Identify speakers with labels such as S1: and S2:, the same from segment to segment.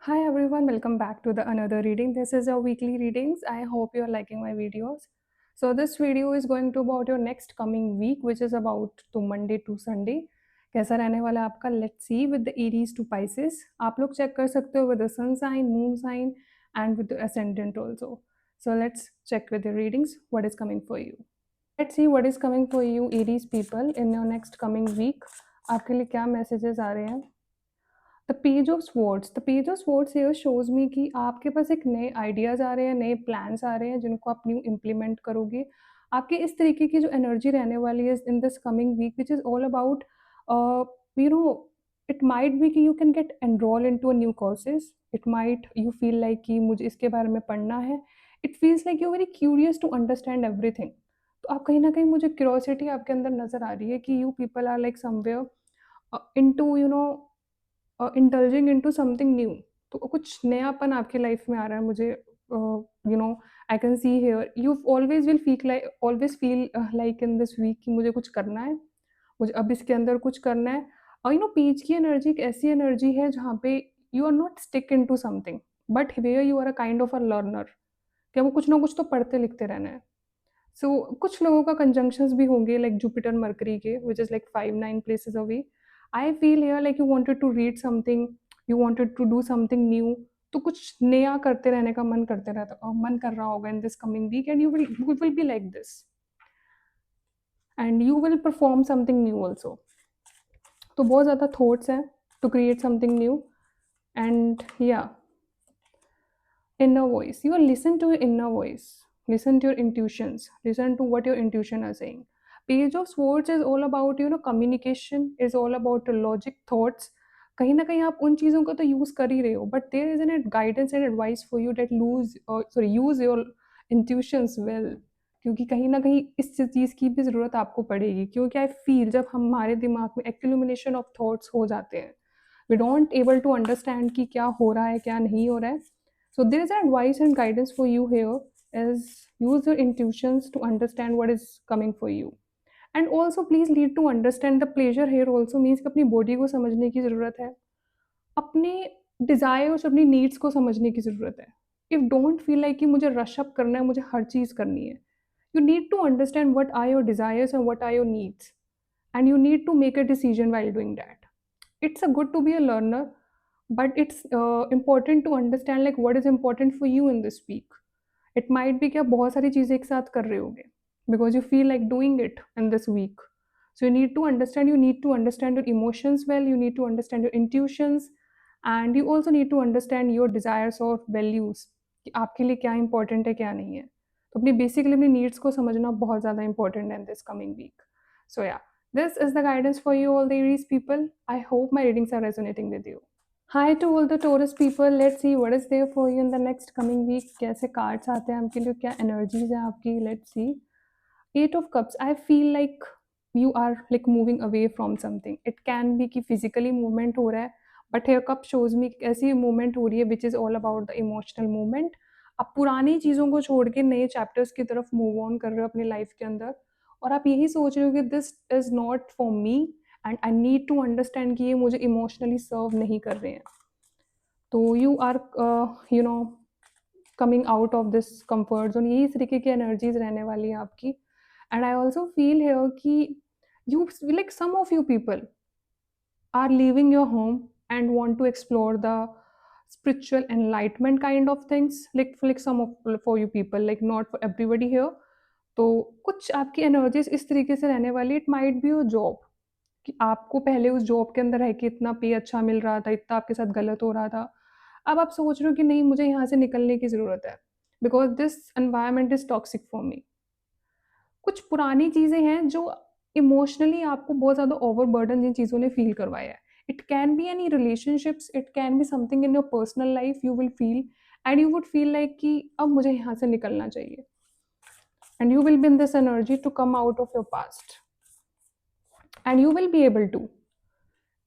S1: Hi everyone, welcome back to the another reading. This is our weekly readings. I hope you are liking my videos. So this video is going to about your next coming week, which is about to Monday to Sunday. कैसा रहने वाला है आपका? Let's see with the Aries to Pisces. आप लोग check कर सकते हो with the sun sign, moon sign, and with the ascendant also. So let's check with the readings. What is coming for you? Let's see what is coming for you, Aries people, in your next coming week. आपके लिए क्या messages आ रहे हैं? The page of swords here shows मी कि आपके पास एक नए ideas आ रहे हैं, नए प्लान्स आ रहे हैं जिनको आप न्यू इम्प्लीमेंट करोगे। आपके इस तरीके की जो एनर्जी रहने वाली है in this coming week which is all about you know it might be कि you can get enrol into a new courses. It might you feel like कि मुझे इसके बारे में पढ़ना है। It feels like you very curious to understand everything. तो आप कहीं ना कहीं मुझे क्यूरोसिटी आपके अंदर नज़र आ रही है कि you people are like somewhere into indulging into something new. तो कुछ नयापन आपकी लाइफ में आ रहा है मुझे। I can see here you always feel like in this week कि मुझे कुछ करना है, मुझे अब इसके अंदर कुछ करना है। और पेज की एनर्जी एक ऐसी एनर्जी है जहाँ पे you are not stick in to something, but where you are a kind of a learner. क्या वो कुछ ना कुछ तो पढ़ते लिखते रहना है। कुछ लोगों का कंजंक्शंस भी होंगे लाइक जुपिटर मरकरी के which is like 5-9 places away. I feel here like you wanted to read something, you wanted to do something new. तो कुछ नया करते रहने का मन कर रहा होगा in this coming week and you will be like this and you will perform something new also. तो बहुत ज़्यादा थॉट्स हैं to create something new and या inner voice, you listen to your inner voice, listen to your intuitions, listen to what your intuition are saying. Page of swords is all about communication, is all about the logic thoughts. कहीं ना कहीं आप उन चीज़ों को तो use कर ही रहे हो, but there is an guidance and advice for you that use your intuitions well. क्योंकि कहीं ना कहीं इस चीज़ की भी ज़रूरत आपको पड़ेगी, क्योंकि आई फील जब हमारे दिमाग में एक्यूमुलेशन ऑफ थॉट्स हो जाते हैं, we don't able to understand कि क्या हो रहा है क्या नहीं हो रहा है। So there is advice and guidance for you here, is use your intuitions to understand what is coming for you. And also please need to understand the pleasure here also means कि अपनी body को समझने की ज़रूरत है, अपने desires अपनी needs को समझने की ज़रूरत है। If don't feel like कि मुझे rush up करना है, मुझे हर चीज़ करनी है, you need to understand what are your desires and what are your needs, and you need to make a decision while doing that. It's a good to be a learner, but it's important to understand like what is important for you in this week. It might be कि आप बहुत सारी चीज़ें एक साथ कर रहे होगे because you feel like doing it in this week. So you need to understand your emotions well, you need to understand your intuitions, and you also need to understand your desires or values कि आपके लिए क्या important है क्या नहीं है। तो अपनी बेसिकली अपनी नीड्स को समझना बहुत ज़्यादा important है in this coming week. So yeah, this is the guidance for you all the Aries people. I hope my readings are resonating with you. Hi to all the Taurus people. Let's see what is there for you in the next coming week. कैसे cards आते हैं आपके लिए, क्या energies हैं आपकी. Let's see. Eight of Cups. I feel like you are like moving away from something. It can be कि physically movement हो रहा है, but here Cup shows me ऐसी movement हो रही है which is all about the emotional movement. आप पुरानी चीज़ों को छोड़ के नए chapters की तरफ move on कर रहे हो अपनी life के अंदर, और आप यही सोच रहे हो कि this is not for me and I need to understand कि ये मुझे इमोशनली सर्व नहीं कर रहे हैं। तो you are coming out of this comfort zone, यही तरीके की एनर्जीज रहने वाली है आपकी। एंड आई ऑल्सो फील है कि you like some of you people are leaving your home and want to explore the spiritual enlightenment kind of things, like some of for you people, like not for everybody here. तो कुछ आपकी energies इस तरीके से रहने वाली, it might be your job कि आपको पहले उस जॉब के अंदर रह के इतना पे अच्छा मिल रहा था, इतना आपके साथ गलत हो रहा था। अब आप सोच रहे हो कि नहीं, मुझे यहाँ से निकलने की ज़रूरत है because this environment is toxic for me. कुछ पुरानी चीज़ें हैं जो इमोशनली आपको बहुत ज़्यादा ओवरबर्डन जिन चीज़ों ने फील करवाया है। It can be any relationships, it can be something in your personal life, you will feel and you would feel like कि अब मुझे यहाँ से निकलना चाहिए, and you will be in this energy to come out of your past and you will be able to.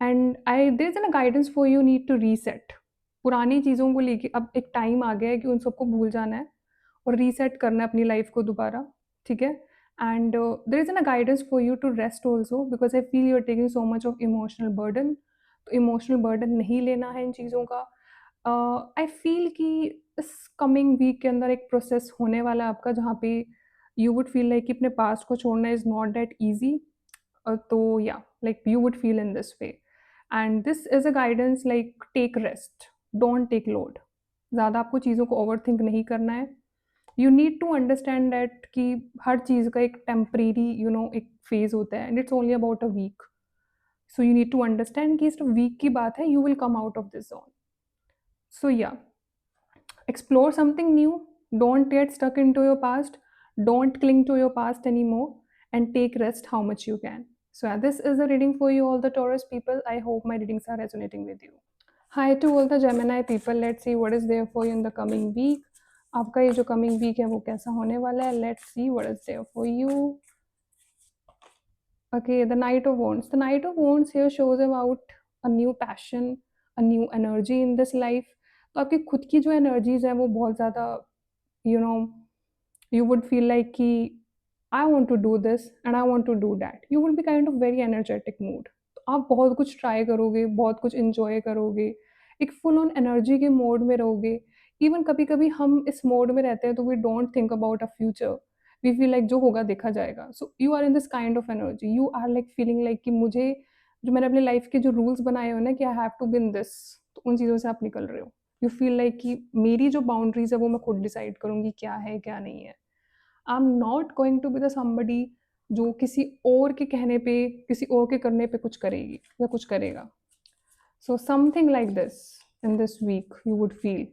S1: And I there is an guidance for you need to reset. पुरानी चीज़ों को लेके अब एक टाइम आ गया है कि उन सबको भूल जाना है और रीसेट करना है अपनी लाइफ को दोबारा, ठीक है। And there is an guidance for you to rest also because I feel you are taking so much of emotional burden. तो इमोशनल बर्डन नहीं लेना है इन चीज़ों का। आई फील कि इस कमिंग वीक के अंदर एक प्रोसेस होने वाला है आपका, जहाँ पे यू वुड फील लाइक कि अपने पास्ट को छोड़ना इज़ नॉट दैट ईज़ी। तो या like you would feel in this way, and this is a guidance like take rest, don't take load. ज़्यादा आपको चीज़ों को ओवरथिंक नहीं करना है। You need to understand that कि हर चीज़ का एक टेम्परेरी एक फेज़ होता है, and it's only about a week. So you need to understand कि सिर्फ वीक की बात है, you will come out of this zone. So yeah, explore something new. Don't get stuck into your past. Don't cling to your past anymore. And take rest how much you can. So, yeah, this is a reading for you, all the Taurus people. I hope my readings are resonating with you. Hi to all the Gemini people. Let's see what is there for you in the coming week. आपका ये जो coming week है वो कैसा होने वाला है? Let's see what is there for you. Okay, the Knight of Wands. The Knight of Wands here shows about a new passion, a new energy in this life. तो आपकी खुद की जो एनर्जीज है वो बहुत ज़्यादा you know you would feel like कि I want to do this and I want to do that. You will be kind of very energetic mood. तो आप बहुत कुछ ट्राई करोगे, बहुत कुछ enjoy करोगे, एक फुल ऑन एनर्जी के मोड में रहोगे। इवन कभी कभी हम इस मोड में रहते हैं तो we don't think about a future, we feel like जो होगा देखा जाएगा। So you are in this kind of energy, you are like feeling like कि मुझे जो मैंने अपने लाइफ के जो रूल्स बनाए हो ना कि I have to bin this, तो उन चीज़ों से आप निकल रहे हो। यू फील लाइक कि मेरी जो बाउंड्रीज है वो मैं खुद डिसाइड करूँगी क्या है क्या नहीं है। I am not going to be the somebody जो किसी और के कहने पे, किसी और के करने पे कुछ करेगी या कुछ करेगा। So something like this in this week you would feel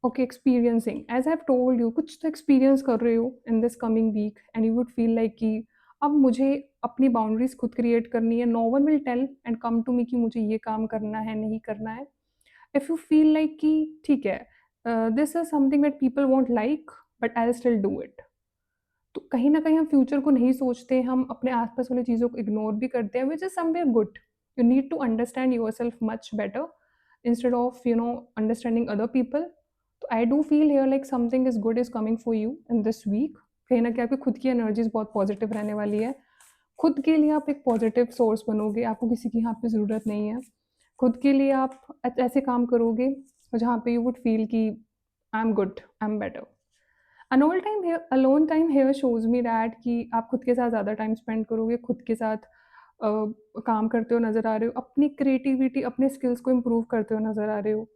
S1: okay experiencing, as I have told you, कुछ तो एक्सपीरियंस कर रहे हो in this coming week, and you would feel like कि अब मुझे अपनी बाउंड्रीज खुद क्रिएट करनी है। No one will tell and come to me कि मुझे ये काम करना है नहीं करना है। इफ़ यू फील लाइक कि ठीक है, this is something that people want like but I still do it, तो कहीं ना कहीं हम फ्यूचर को नहीं सोचते, हम अपने आसपास वाली चीज़ों को इग्नोर भी करते हैं, which is somewhere good. You need to understand your self much better instead of understanding other people. तो I do feel here like something is good is coming for you in this week. कहीं ना कहीं आपकी खुद की energies बहुत positive रहने वाली है। खुद के लिए आप एक पॉजिटिव सोर्स बनोगे, आपको किसी की यहाँ पे ज़रूरत नहीं है। खुद के लिए आप ऐसे काम करोगे जहाँ पे यू वुड फील कि I am good, I am better. Alone time here shows me that कि आप खुद के साथ ज़्यादा टाइम स्पेंड करोगे, खुद के साथ काम करते हो नज़र आ रहे हो, अपनी क्रिएटिविटी अपने स्किल्स को इम्प्रूव करते हो नज़र आ रहे हो।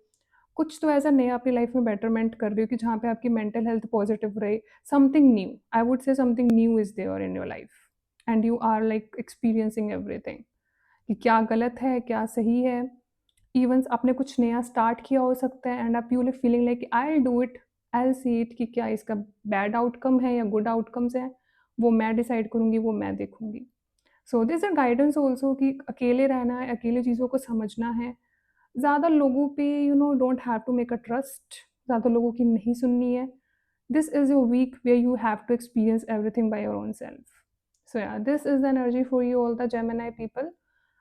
S1: कुछ तो ऐसा नया अपनी लाइफ में बेटरमेंट कर रहे हो कि जहाँ पे आपकी मेंटल हेल्थ पॉजिटिव रहे। Something new, I would say something new is there in your life, and you are like experiencing everything कि क्या गलत है क्या सही है। इवन आपने कुछ नया स्टार्ट किया हो सकता है, एंड आप you like feeling like I will do it, I will see it कि क्या इसका बैड आउटकम है या गुड आउटकम्स है, वो मैं डिसाइड करूँगी, वो मैं देखूँगी। So this a guidance also कि अकेले रहना है, अकेले चीज़ों को समझना है। ज़्यादा लोगों पे don't have to make a trust, ज़्यादा लोगों की नहीं सुननी है। This is your week where you have to experience everything by your own self. So yeah, this is the energy for you, all the Gemini people.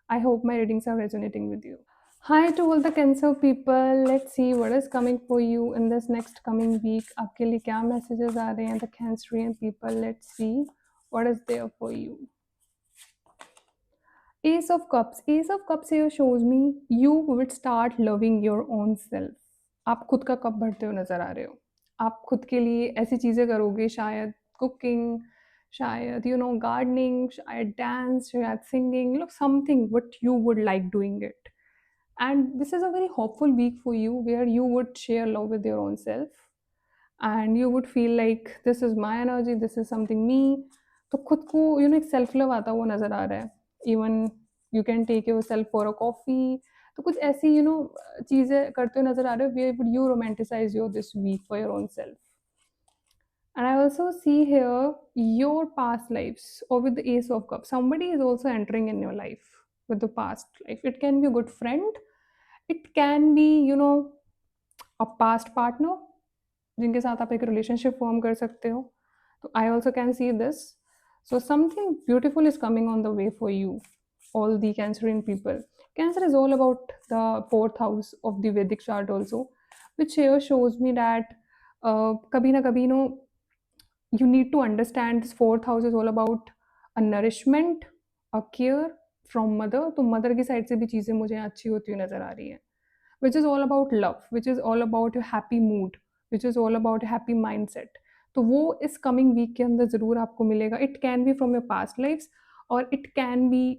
S1: I hope my readings are resonating with you. Hi to all the Cancer people. Let's see what is coming for you in this next coming week. आपके लिए क्या messages आ रहे हैं the Cancerian people? Let's see what is there for you. Ace of Cups. Ace of Cups here shows me you would start loving your own self. आप खुद का cup भरते हुए नज़र आ रहे हो। आप खुद के लिए ऐसी चीज़ें करोगे, शायद कुकिंग, शायद गार्डनिंग, शायद डांस, शायद singing, something what you would like doing it. And this is a very hopeful week for you where you would share love with your own self, and you would feel like this is my energy, this is something me. तो खुद को एक self love आता हुआ नज़र आ रहा है। Even you can take your self for a coffee. तो कुछ ऐसी चीज़ें करते हुए नज़र आ रहे हो where would you romanticize your this week for your own self. And I also see here your past lives, or with the Ace of Cups, somebody is also entering in your life with the past life. It can be a good friend, it can be, a past partner, जिनके साथ आप एक relationship form कर सकते हो। तो I also can see this. So something beautiful is coming on the way for you, all the Cancerian people. Cancer is all about the fourth house of the Vedic chart also, which here shows me that kabhi na kabhi, you need to understand this fourth house is all about a nourishment, a care from mother. तो mother की side से भी चीज़ें मुझे अच्छी होती हुई नज़र आ रही हैं। which is all about love, which is all about your happy mood, which is all about happy mindset. तो वो इस कमिंग वीक के अंदर ज़रूर आपको मिलेगा. It can be from your past lives, और it can be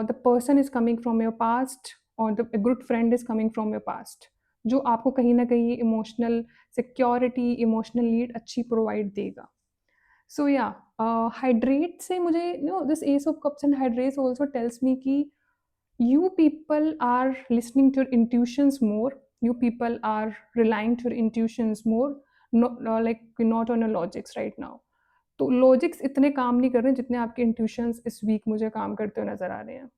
S1: the person is coming from your past, और the good friend is coming from your past, जो आपको कहीं ना कहीं इमोशनल सिक्योरिटी, इमोशनल नीड अच्छी प्रोवाइड देगा. सो या, हाइड्रेट से मुझे this ace of cups and hydrates also tells me कि you people are listening to your intuitions more, you people are relying to your intuitions more, like not on your logics right now. तो logics इतने काम नहीं कर रहे हैं जितने आपके इंट्यूशंस इस वीक मुझे काम करते हुए नजर आ रहे हैं.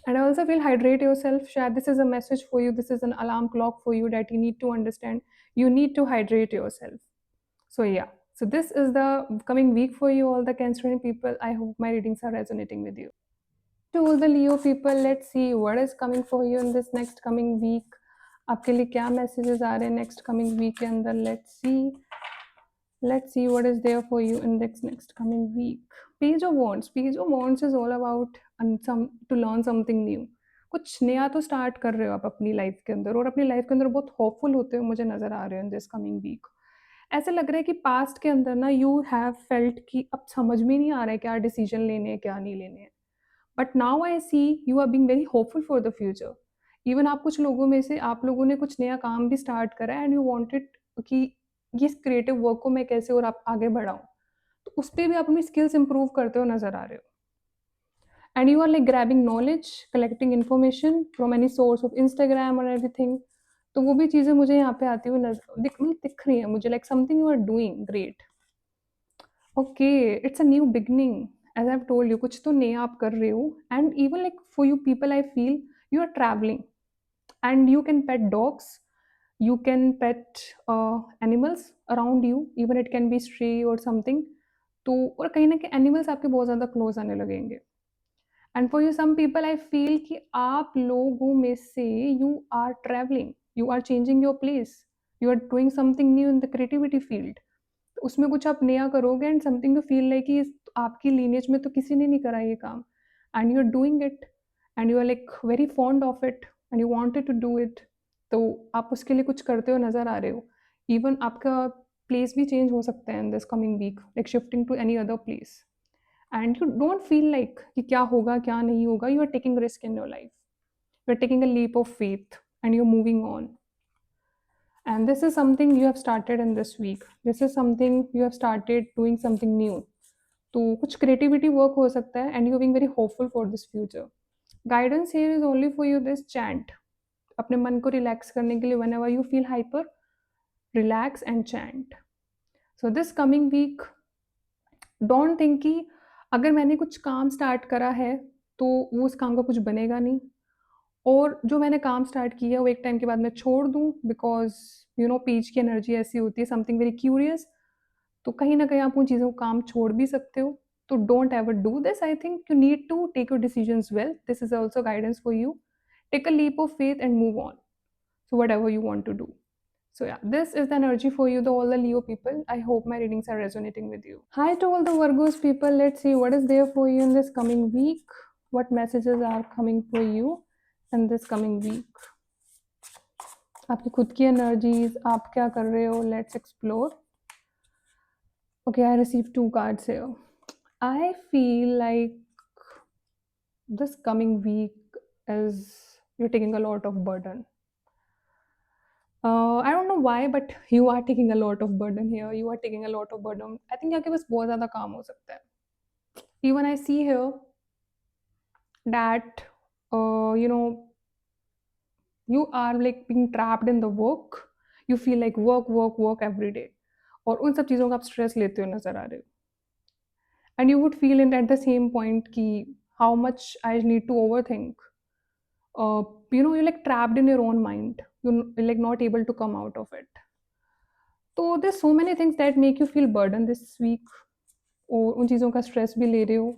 S1: And I also feel hydrate your self. शायद this is a message for you, this is an alarm clock for you that you need to understand, you need to hydrate yourself. So yeah, so this is the coming week for you, all the Cancerian people. I hope my readings are resonating with you. To all the Leo people, let's see what is coming for you in this next coming week. आपके लिए क्या messages आ रहे हैं next coming week के अंदर. Let's see what is there for you in this next coming week. Page of Wands. Page of Wands is all about to learn something new. कुछ नया तो स्टार्ट कर रहे हो आप अपनी लाइफ के अंदर, और अपनी लाइफ के अंदर बहुत होपफुल होते हुए मुझे नजर आ रहे हो इन दिस कमिंग वीक. ऐसे लग रहा है कि पास्ट के अंदर ना यू हैव फेल्ट कि अब समझ में नहीं आ रहा है क्या डिसीजन लेने हैं क्या नहीं लेने हैं. But now I see you are being very hopeful for the future. Even आप कुछ लोगों में से, आप लोगों ने कुछ नया काम भी स्टार्ट करा है, एंड यू वांटेड कि ये क्रिएटिव वर्क को मैं कैसे और आप आगे बढ़ाऊं, तो उस पर भी आप अपनी स्किल्स इंप्रूव करते हो नजर आ रहे हो. And you are like grabbing knowledge, collecting information from any source of Instagram और एवरीथिंग. तो वो भी चीज़ें मुझे यहाँ पे आती हुई दिख रही है मुझे, like something you are doing great. Okay, it's a new beginning. As I have told you, कुछ तो नया आप कर रहे हो. And even like for you people I feel you are travelling, and you can pet dogs, you can pet animals around you, even it can be stray or something. तो और कहीं ना कहीं एनिमल्स आपके बहुत ज़्यादा क्लोज आने लगेंगे. And for you some people I feel कि आप लोगों में से you are travelling, you are changing your place, you are doing something new in the creativity field. उसमें कुछ आप नया करोगे, and something you feel like कि आपकी लीनेज में तो किसी ने नहीं करा ये काम, and you are doing it, and you are like very fond of it, and you wanted to do it. तो आप उसके लिए कुछ करते हो नज़र आ रहे हो. इवन आपका प्लेस भी चेंज हो सकता है in this coming week, like shifting to any other place. And you don't feel like कि क्या होगा क्या नहीं होगा. You are taking risk in your life, you are taking a leap of faith, and you are moving on. And this is something you have started in this week. This is something you have started doing something new. तो कुछ creativity work हो सकता है, and you are being very hopeful for this future. Guidance here is only for you this chant. अपने मन को relax करने के लिए whenever you feel hyper, relax and chant. So this coming week, don't think कि अगर मैंने कुछ काम स्टार्ट करा है तो वो उस काम का कुछ बनेगा नहीं, और जो मैंने काम स्टार्ट किया है वो एक टाइम के बाद मैं छोड़ दूँ, बिकॉज पेज की एनर्जी ऐसी होती है, समथिंग वेरी क्यूरियस. तो कहीं ना कहीं आप उन चीज़ों को काम छोड़ भी सकते हो. तो don't ever do this. I think you need to take your decisions well. This is also guidance for you. Take a leap of faith and move on. So whatever you want to do. So yeah, this is the energy for you, all the Leo people. I hope my readings are resonating with you. Hi to all the Virgos people. Let's see what is there for you in this coming week. What messages are coming for you in this coming week? आपकी खुद की energies, आप क्या कर रहे हो? Let's explore. Okay, I received 2 cards here. I feel like this coming week is you're taking a lot of burden. I don't know why, but you are taking a lot of burden here. You are taking a lot of burden. I think आपके पास बहुत ज़्यादा काम हो सकता है. Even I see here that you know you are like being trapped in the work. You feel like work, work, work every day. और उन सब चीज़ों का आप स्ट्रेस लेते हुए नजर आ रहे हो. And you would feel in at the same point कि how much I need to overthink. You're like trapped in your own mind. You're like not able to come out of it. तो there's so many things that make you feel burden this week. और उन चीज़ों का stress भी ले रहे हो.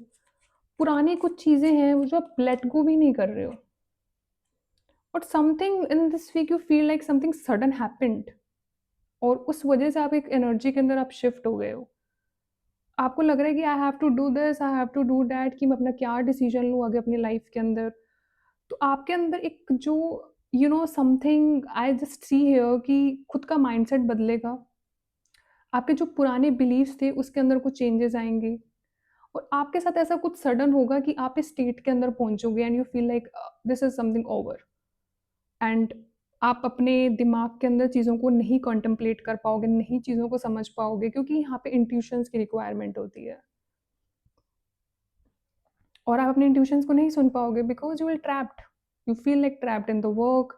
S1: पुरानी कुछ चीज़ें हैं जो आप लेट गो भी नहीं कर रहे हो. But something in this week you feel like something sudden happened, और उस वजह से आप एक एनर्जी के अंदर आप शिफ्ट हो गए हो. आपको लग रहा है कि I have to do this, I have to do that, कि मैं अपना क्या डिसीजन लूँ आगे अपनी लाइफ के अंदर. तो आपके अंदर एक जो something I just see here कि खुद का माइंडसेट बदलेगा। आपके जो पुराने बिलीव्स थे उसके अंदर कुछ चेंजेस आएँगे और आपके साथ ऐसा कुछ सडन होगा कि आप इस स्टेट के अंदर पहुँचोगे and you feel like this is something over and आप अपने दिमाग के अंदर चीज़ों को नहीं कॉन्टेम्पलेट कर पाओगे, नहीं चीज़ों को समझ पाओगे क्योंकि यहाँ पे इंट्यूशंस की रिक्वायरमेंट होती है और आप अपने इंट्यूशंस को नहीं सुन पाओगे because you will trapped. You feel like trapped in the work,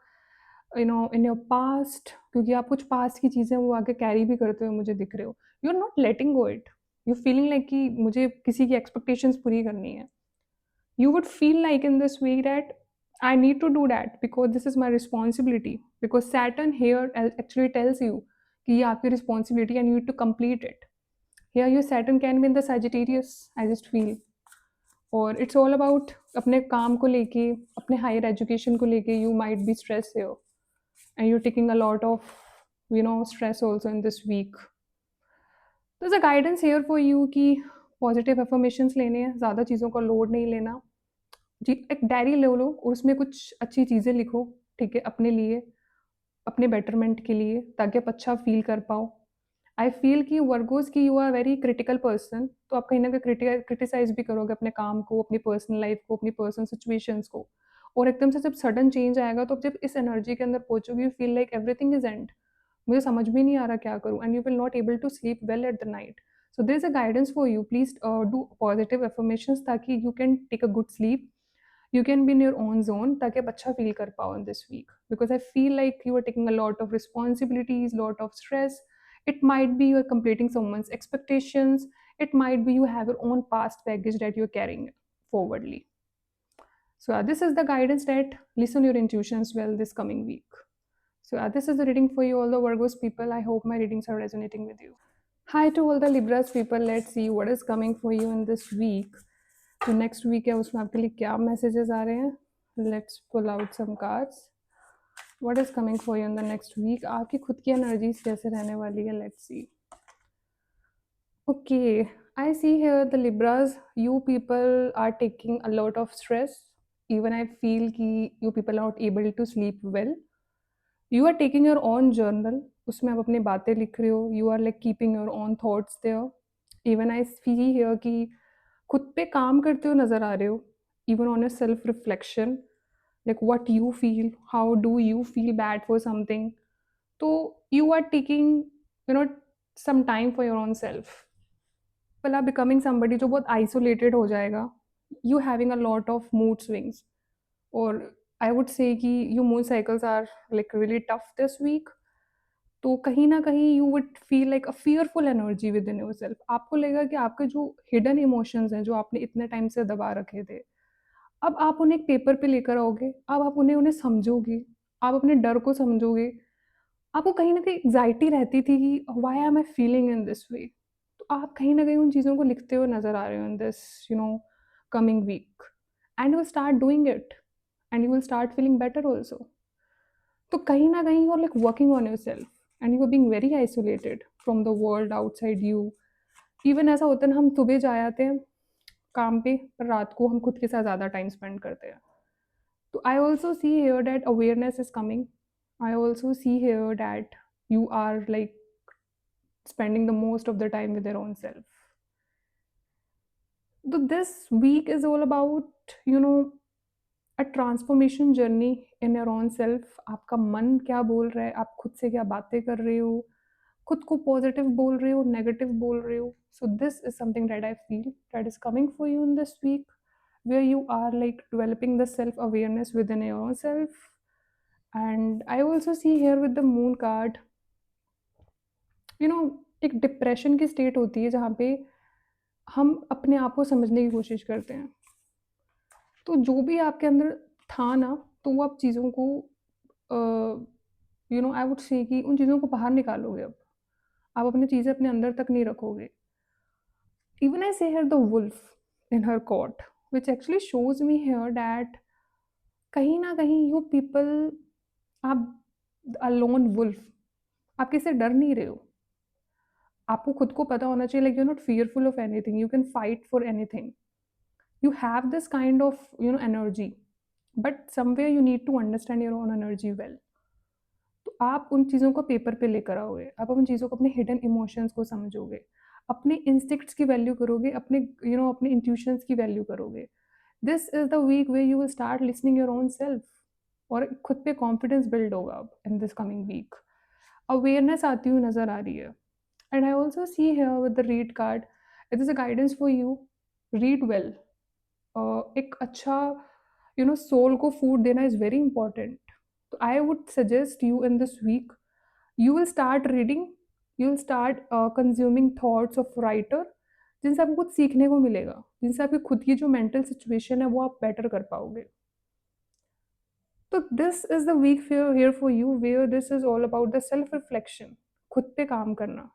S1: in your past क्योंकि आप कुछ पास्ट की चीज़ें वो आगे कैरी भी करते हुए मुझे दिख रहे हो। You are not letting go it. You feeling like कि मुझे किसी की एक्सपेक्टेशंस पूरी करनी है। You would feel like in this week that I need to do that because this is my responsibility. Because Saturn here actually tells you कि ये आपकी responsibility and you need to complete it. Here your Saturn can be in the Sagittarius, I just feel. और it's all about अपने काम को लेके, अपने higher education को लेके you might be stressed here and you're taking a lot of stress also in this week. There's a guidance here for you कि positive affirmations लेने हैं, ज़्यादा चीज़ों का लोड नहीं लेना। जी, एक डायरी ले लो और उसमें कुछ अच्छी चीज़ें लिखो, ठीक है? अपने लिए, अपने बेटरमेंट के लिए ताकि आप अच्छा फ़ील कर पाओ। आई फ़ील कि वर्गोज़ की you are very critical person, तो आप कहीं न कहीं क्रिटिसाइज़ भी करोगे अपने काम को, अपनी पर्सनल लाइफ़ को, अपनी पर्सनल सिचुएशंस को और एकदम से जब सडन चेंज आएगा तो जब इस एनर्जी के अंदर पहुँचोगे, you feel like everything is end. मुझे समझ में नहीं आ रहा क्या करूँ and you will not able to sleep well at the night. So there is a guidance for you, please do positive affirmations ताकि you can take a good sleep, you can be in your own zone ताकि आप अच्छा feel कर पाओ in this week because I feel like you are taking a lot of responsibilities, lot of stress. It might be you're completing someone's expectations. It might be you have your own past baggage that you're carrying forwardly. So this is the guidance that listen your intuitions well this coming week. So this is the reading for you, all the Virgos people. I hope my readings are resonating with you. Hi to all the Libras people. Let's see what is coming for you in this week. तो next week है उसमें आपके लिए क्या messages आ रहे हैं। Let's pull out some cards. What is coming for you in the next week, आपकी खुद की एनर्जीज कैसे रहने वाली है। Let's see. Okay, I see here the Libras, you people are taking a lot of stress. Even I feel कि you people are not able to sleep well. You are taking your own journal, उसमें आप अपनी बातें लिख रहे हो। You are like keeping your own thoughts there. Even I feel here कि खुद पे काम करते हो नज़र आ रहे हो, even on a self reflection, like what you feel, how do you feel bad for something. तो you are taking some time for your own self. Well are becoming somebody जो बहुत आइसोलेटेड हो जाएगा। You having a lot of mood swings और I would say कि you mood cycles are like really tough this week. तो कहीं न कहीं you would feel like a फ़ियरफुल energy within yourself. आपको लगेगा कि आपके जो हिडन इमोशंस हैं, जो आपने इतने टाइम से दबा रखे थे, अब आप उन्हें एक पेपर पे लेकर आओगे, अब आप उन्हें उन्हें समझोगे, आप अपने डर को समझोगे। आपको कहीं न कहीं एंग्ज़ायटी रहती थी कि why am I feeling in this way? तो आप कहीं न कहीं उन चीज़ों को लिखते हुए नज़र आ रहे हो in this coming week and you will start doing it and you will start feeling better also. तो कहीं न कहीं you are like working on yourself and you are being very isolated from the world outside you. Even ऐसा होता है ना, हम सुबह जा आते हैं काम पे, पर रात को हम खुद के साथ ज़्यादा टाइम स्पेंड करते हैं। तो आई also C here that awareness is coming. I also C here that you are like spending the most of the time with your own self. So this week is all about a transformation journey in your own self. आपका मन क्या बोल रहा है, आप खुद से क्या बातें कर रहे हो, खुद को पॉजिटिव बोल रहे हो, नेगेटिव बोल रहे हो। So this is something that I feel that is coming for you in this week, where you are like developing the self awareness within yourself. And I also see here with the moon card, you know एक depression की state होती है जहाँ पे हम अपने आप को समझने की कोशिश करते हैं। तो जो भी आपके अंदर था ना, तो वो आप चीज़ों को आई वुड से कि उन चीज़ों को बाहर निकालोगे अब। आप अपनी चीज़ें अपने अंदर तक नहीं रखोगे। Even I say here the wolf in her court, which actually shows me here that कहीं न कहीं you people, आप a lone wolf, आप किसी से डर नहीं रहे हो। आपको खुद को पता होना चाहिए, like you're not fearful of anything, you can fight for anything. You have this kind of energy but somewhere you need to understand your own energy well. तो आप उन चीज़ों को पेपर पे लेकर आओगे, आप उन चीज़ों को, अपने हिडन इमोशंस को समझोगे, अपने इंस्टिक्ट्स की वैल्यू करोगे, अपने अपने इंट्यूशंस की वैल्यू करोगे। This is the week way you will start listening your own self और खुद पे कॉन्फिडेंस बिल्ड होगा अब in this coming week. Awareness आती हुई नज़र आ रही है। And I also see here with the read card, it is a guidance for you. Read well. एक अच्छा सोल को फूड देना इज़ वेरी इंपॉर्टेंट। तो I would suggest you in this week, you will start reading, you will start consuming thoughts of writer, जिनसे आपको कुछ सीखने को मिलेगा, जिनसे आपकी खुद की जो मेंटल सिचुएशन है वो आप बेटर कर पाओगे। तो this is the week here for you where this is all about the self reflection, खुद पे काम करना।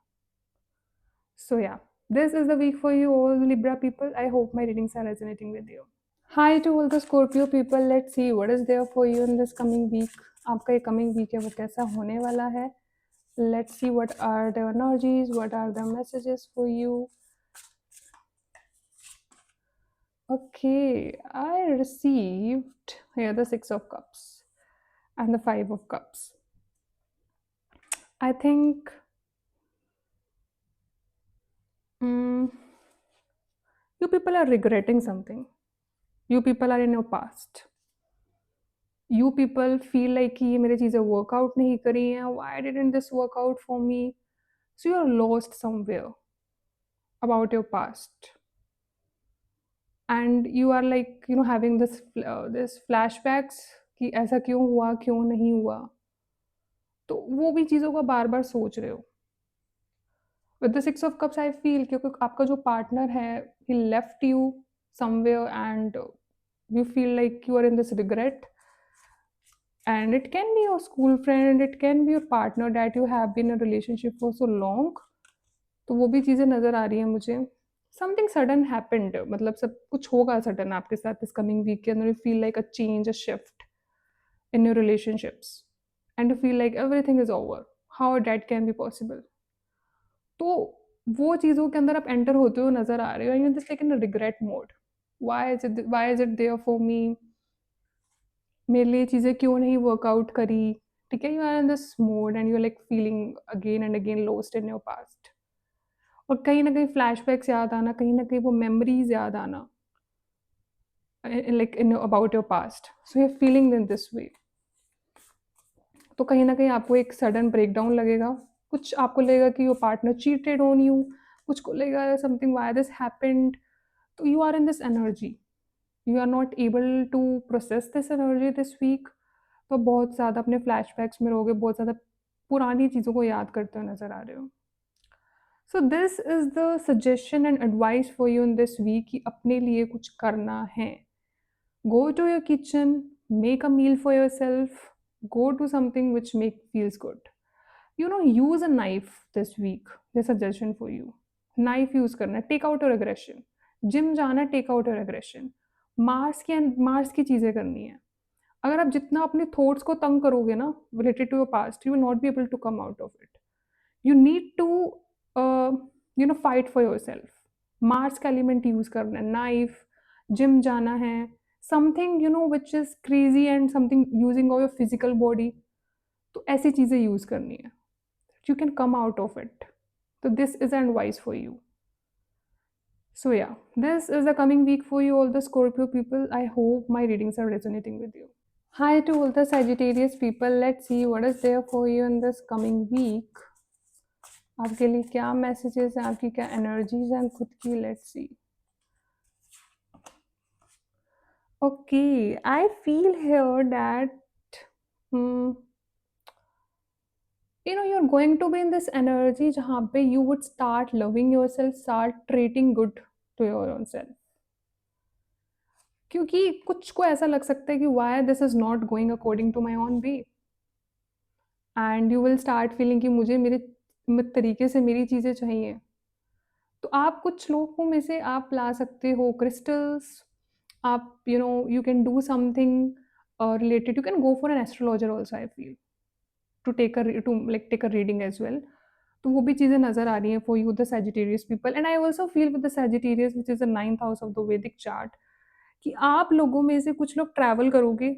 S1: सो या, this is the week for you all Libra people. I hope my readings are resonating with you. Hi to all the Scorpio people. Let's see what is there for you in this coming week. आपका ये coming week है वो कैसा होने वाला है। Let's see what are the energies, what are the messages for you. Okay, I received here the Six of Cups and the Five of Cups. I think you people are regretting something. You people are in your past. You people feel like कि ये मेरी चीज़ें workout नहीं करी हैं, why didn't this work out for me? So you're lost somewhere about your past. And you are like having this flashbacks कि ऐसा क्यों हुआ, क्यों नहीं हुआ। तो वो भी चीज़ों को बार बार सोच रहे हो। With the six of cups I feel क्योंकि आपका जो पार्टनर है ही left you somewhere and you feel like you are in this regret, and it can be your school friend, it can be your partner that you have been in a relationship for so long। तो वो भी चीज़ें नज़र आ रही हैं मुझे। Something sudden happened, मतलब सब कुछ होगा सडन आपके साथ इस कमिंग वीक के अंदर। You feel like a change, a shift in your relationships and you feel like everything is over, how that can be possible. तो वो चीज़ों के अंदर आप एंटर होते हुए नज़र आ रहे हो, and just like in regret mode. Why is it there for me, मेरे लिए चीज़ें क्यों नहीं वर्कआउट करी। ठीक है, you are in this mode and you are like feeling again and again lost in your past. और कहीं ना कहीं फ्लैशबैक्स याद आना, कहीं ना कहीं वो मेमोरीज याद आना, like in about your past. So you are feeling in this way. तो कहीं ना कहीं आपको एक सडन ब्रेकडाउन लगेगा। कुछ आपको लगेगा कि your partner cheated on you, कुछ को लगेगा समथिंग वाई दिस हैपेंड। तो you are in this energy, you are not able to process this energy this week. तो बहुत ज़्यादा अपने फ्लैशबैक्स में रहोगे, बहुत ज़्यादा पुरानी चीज़ों को याद करते हुए नज़र आ रहे हो। So this is the suggestion and advice for you in this week कि अपने लिए कुछ करना है। Go to your kitchen, make a meal for your self, go to something which feels good, use a knife this week, this suggestion for you। knife use करना, take out your aggression. Gym जाना, take out your aggression. Mars की चीज़ें करनी है। अगर आप जितना अपने थॉट्स को तंग करोगे ना related to your past, you will not be able to come out of it. You need to fight for your self. Mars का एलिमेंट यूज करना है, नाइफ, जिम जाना है, something which is crazy and something using of your physical body. तो ऐसी चीज़ें use करनी है, you can come out of it. तो this is an advice for you. So yeah, this is the coming week for you all the Scorpio people. I hope my readings are resonating with you. Hi to all the Sagittarius people. Let's see what is there for you in this coming week. आपके लिए क्या messages हैं, आपकी क्या energies हैं खुद की। Let's see. Okay, I feel here that you're going to be in this energy जहाँ पे you would start loving yourself, start treating good to your own self। क्योंकि कुछ को ऐसा लग सकता है कि why this is not going according to my own way, and you will start feeling कि मुझे मेरे तरीके से मेरी चीज़ें चाहिए। तो आप कुछ लोगों में से आप ला सकते हो क्रिस्टल्स। आप you can do something related, you can go for an astrologer also, I feel, to take a reading as well। तो वो भी चीज़ें नज़र आ रही हैं for you the Sagittarius people. And I also feel with the Sagittarius which is the 9th house of the वैदिक chart कि आप लोगों में से कुछ लोग ट्रैवल करोगे,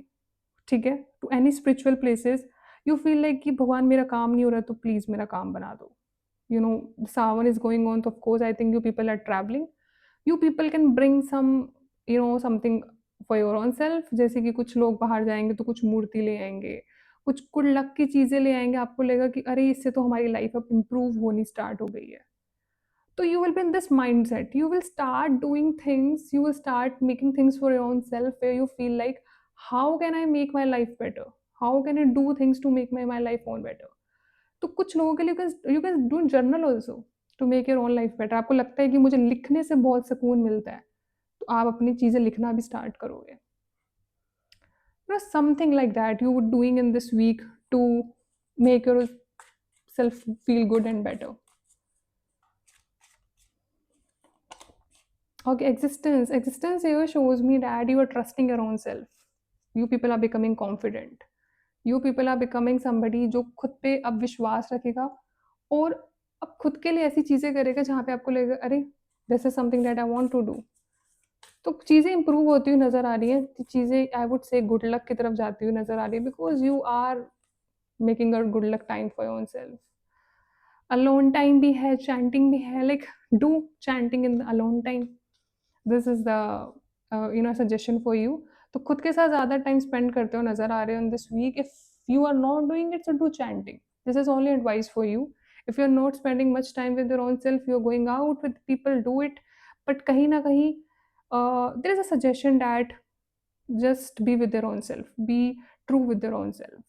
S1: ठीक है, to any spiritual places, you feel like कि भगवान मेरा काम नहीं हो रहा तो प्लीज़ मेरा काम बना दो। You know, sawan is going on, so of course I think you people are traveling. You people can bring some, something for your own self, जैसे कि कुछ लोग बाहर जाएंगे तो कुछ मूर्ति ले आएंगे, कुछ गुड लक की चीज़ें ले आएंगे, आपको लगेगा कि अरे इससे तो हमारी लाइफ अब इम्प्रूव होनी स्टार्ट हो गई है। तो you will be in this mindset, you will start doing things, you will start making things for your own self where you feel like how can I make my life better, how can I do things to make my life more better. तो कुछ लोगों के लिए you can do journal also to make your own life better. आपको लगता है कि मुझे लिखने से बहुत सुकून मिलता है, तो आप अपनी चीज़ें लिखना भी स्टार्ट करोगे। Something like that you would doing in this week to make your self feel good and better. Okay, existence here shows me that you are trusting your own self. You people are becoming confident. You people are becoming somebody जो खुद पे अब विश्वास रखेगा और अब खुद के लिए ऐसी चीज़ें करेगा जहाँ पे आपको लगेगा अरे this is something that I want to do. तो चीज़ें इंप्रूव होती हुई नज़र आ रही हैं, चीज़ें I would say good luck की तरफ जाती हुई नज़र आ रही है, because you are making a good luck time for your own self. Alone time भी है, चैंटिंग भी है, like do chanting in alone time. This is the suggestion for you. तो खुद के साथ ज़्यादा टाइम स्पेंड करते हो नज़र आ रहे हो in this week. If you are not doing it, so do chanting. This is only advice for you. If you are not spending much time with your own self, you are going out with people, do it. But कहीं ना कहीं there is a suggestion that just be with your own self, be true with your own self.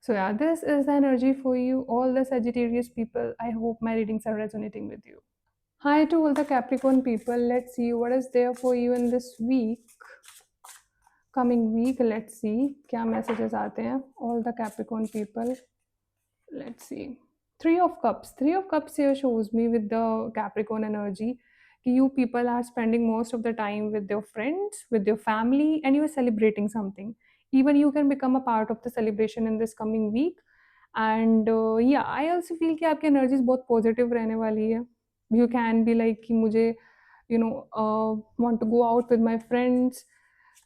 S1: So yeah, this is the energy for you, all the Sagittarius people. I hope my readings are resonating with you. Hi to all the Capricorn people. Let's see what is there for you in this week, coming week. Let's see क्या messages आते हैं all the Capricorn people. Let's see. Three of cups here shows me with the Capricorn energy, you people are spending most of the time with your friends, with your family, and you are celebrating something. Even you can become a part of the celebration in this coming week. And yeah, I also feel कि आपकी energies बहुत positive रहने वाली है. You can be like कि मुझे want to go out with my friends.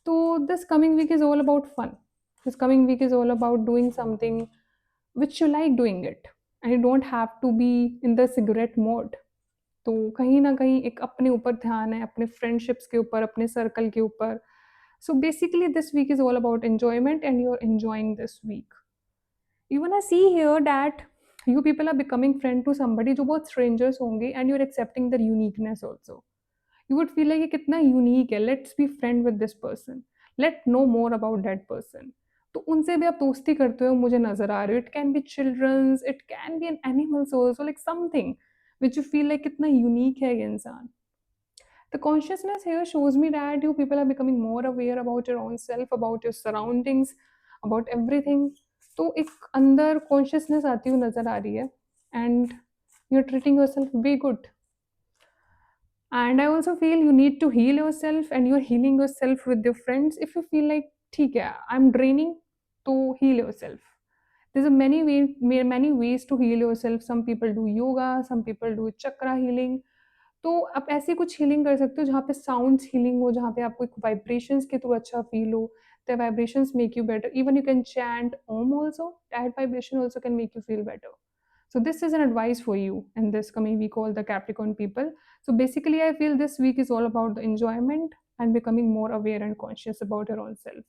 S1: So this coming week is all about fun. This coming week is all about doing something which you like doing it, and you don't have to be in the cigarette mode. तो कहीं ना कहीं एक अपने ऊपर ध्यान है, अपने फ्रेंडशिप्स के ऊपर, अपने सर्कल के ऊपर। So basically this week is all about enjoyment and you are enjoying this week. Even I see here that you people are becoming friend to somebody जो बहुत स्ट्रेंजर्स होंगे, and you are accepting their uniqueness also. You would feel like ये कितना unique है, let's be friend with this person, let know more about that person. तो उनसे भी आप दोस्ती करते हो मुझे नजर आ रहे हो। It can be childrens, it can be an animals also, like something which you feel like कितना यूनिक है ये इंसान। The consciousness here shows me that you people are becoming more aware about your own self, about your surroundings, about everything. तो एक अंदर consciousness आती हुई नजर आ रही है, and you are treating your self way good. And I also feel you need to heal yourself, and you're healing yourself with your friends. If you feel like ठीक है I'm draining, तो heal yourself. There's a many ways to heal yourself. Some people do yoga, some people do chakra healing. तो आप ऐसी कुछ healing कर सकते हो जहाँ पे साउंड्स हीलिंग हो, जहाँ पे आपको एक वाइब्रेशंस के थ्रू अच्छा फील हो। The vibrations make you better. Even you can chant Om also, that vibration also can make you feel better. So this is an advice for you in this coming week, all the Capricorn people. So basically I feel this week is all about the enjoyment and becoming more aware and conscious about your own self.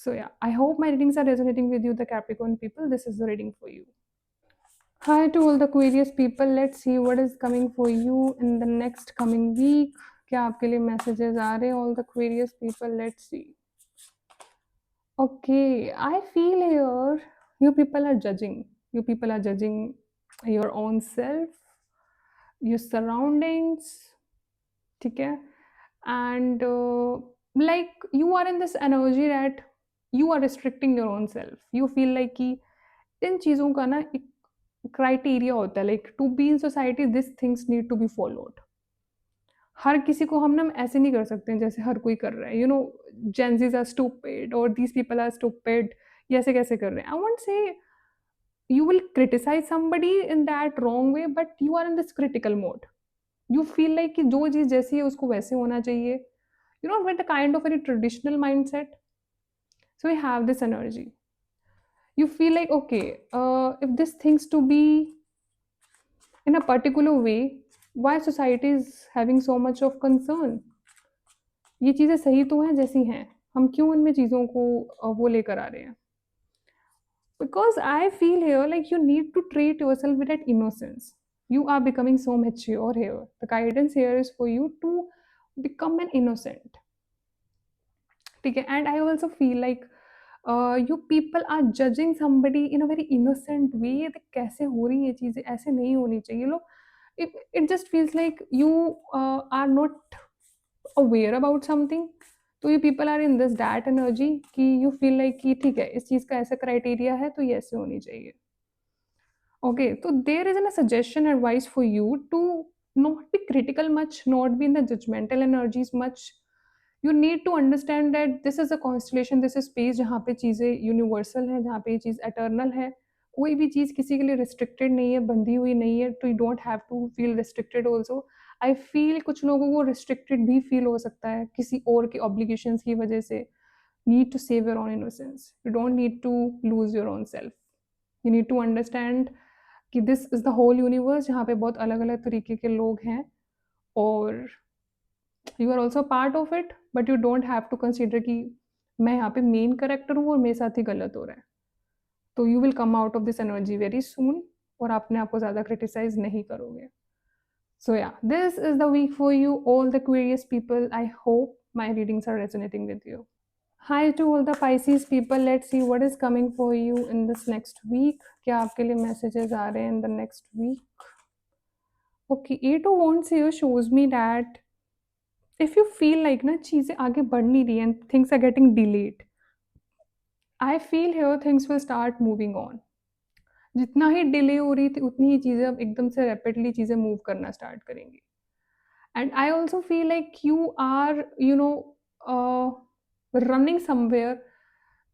S1: So yeah, I hope my readings are resonating with you, the Capricorn people. This is the reading for you. Hi to all the Aquarius people. Let's see what is coming for you in the next coming week. क्या आपके लिए messages आ रहे हैं all the Aquarius people? Let's see. Okay, I feel here you people are judging. You people are judging your own self, your surroundings, ठीक है? And like you are in this energy that you are restricting your own self. You feel like कि इन चीज़ों का ना एक criteria होता है, like to be in society this things need to be followed. हर किसी को हम ना ऐसे नहीं कर सकते हैं जैसे हर कोई कर रहा है, जेंजीज आर स्टूपिड और दीज पीपल आर स्टूपिड, ये ऐसे कैसे कर रहे हैं। I won't say you will criticize somebody in that wrong way, but you are in this critical mode. You feel like कि जो चीज़ जैसी है उसको वैसे होना चाहिए। with the kind of very traditional mindset. So we have this energy. You feel like, okay, if this things to be in a particular way, why society is having so much of concern? ये चीज़ें सही तो हैं जैसी हैं, हम क्यों इनमें चीज़ों को वो लेकर आ रहे हैं? Because I feel here like you need to treat yourself with that innocence. You are becoming so mature here. The guidance here is for you to become an innocent. ठीक है? And I also feel like you people are judging somebody in a very innocent way that कैसे हो रही ये चीज़ें, ऐसे नहीं होनी चाहिए। लोग it just feels like you are not aware about something. तो ये people are in this that energy कि you feel like कि ठीक है, इस चीज़ का ऐसा क्राइटेरिया है तो ये ऐसे होनी चाहिए। Okay, so there is a suggestion advice for you to not be critical much, not be in the judgmental energies much. You need to understand that this is a constellation, this is space जहाँ पे चीज़ें universal हैं, जहाँ पे ये चीज़ eternal है। कोई भी चीज़ किसी के लिए रिस्ट्रिक्टेड नहीं है, बंधी हुई नहीं है, तो you don't have to feel restricted also. I feel कुछ लोगों को रिस्ट्रिक्टेड भी फील हो सकता है किसी और के ऑब्लिगेशंस की वजह से। Need to save your own innocence, you don't need to lose your own self. You need to understand कि this is the whole universe जहाँ पे बहुत अलग अलग तरीके के लोग हैं, और you are also part of it, but you don't have to consider कि मैं यहाँ पे मेन करेक्टर हूँ और मेरे साथ ही गलत हो रहा है। तो you will come out of this energy very soon, और अपने आप को ज़्यादा क्रिटिसाइज नहीं करोगे। So yeah, this is the week for you all the curious people. I hope my readings are resonating with you. Hi to all the Pisces people. Let's see what is coming for you in this next week. क्या आपके लिए messages आ रहे हैं in the next week? Okay, Eight of Wands here shows me that if you feel like ना चीज़ें आगे बढ़ नहीं रही and things are getting delayed, I feel here things will start moving on. जितना ही डिले हो रही थी उतनी ही चीज़ें अब एकदम से रैपिडली चीज़ें मूव करना स्टार्ट करेंगी। And I also feel like you are, running somewhere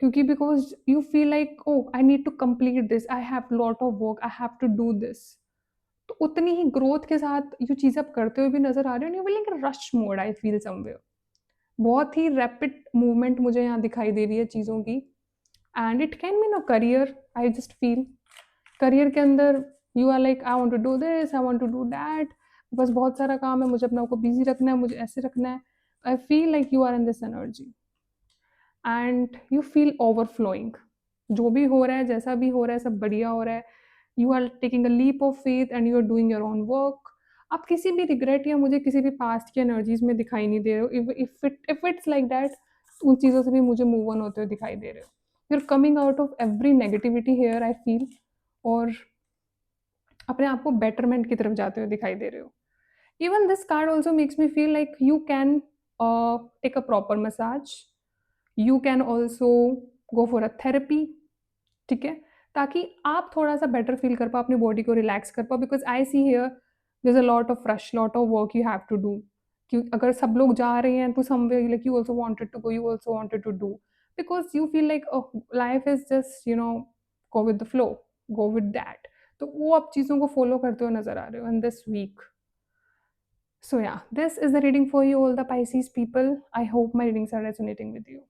S1: क्योंकि because you feel like, oh, I need to complete this, I have lot of work, I have to do this. तो उतनी ही growth के साथ ये चीज़ें आप करते हुए भी नज़र आ रहे हो, नहीं like rush mode I feel somewhere. बहुत ही रैपिड मूवमेंट मुझे यहाँ दिखाई दे रही है चीज़ों की। And it can be no career, I just feel career के अंदर you are like I want to do this, I want to do that, बस बहुत सारा काम है, मुझे अपने आप को बिजी रखना है, मुझे ऐसे रखना है। I feel like you are in this energy and you feel overflowing. जो भी हो रहा है, जैसा भी हो रहा है, सब बढ़िया हो रहा है। You are taking a leap of faith and you are doing your own work. आप किसी भी रिग्रेट या मुझे किसी भी पास्ट की एनर्जीज में दिखाई नहीं दे रहे हो। इफ इट्स लाइक दैट, उन चीज़ों से भी मुझे मूव ऑन होते हुए दिखाई दे रहे हो। You are coming out of every negativity here I feel, और अपने आप को बेटरमेंट की तरफ जाते हुए दिखाई दे रहे हो। Even this card also makes me feel like you can take a proper massage, you can also go for a therapy. ठीक है, ताकि आप थोड़ा सा बेटर फील कर पाओ, अपनी बॉडी को रिलैक्स कर पाओ। Because I see here there is a lot of rush, lot of work you have to do. कि अगर सब लोग जा रहे हैं तो somewhere like you also wanted to go, you also wanted to do, because you feel like life is just go with the flow, go with that. तो वो आप चीज़ों को फॉलो करते हुए नजर आ रहे हो in this week. So yeah, this is the reading for you all the Pisces people. I hope my readings are resonating with you.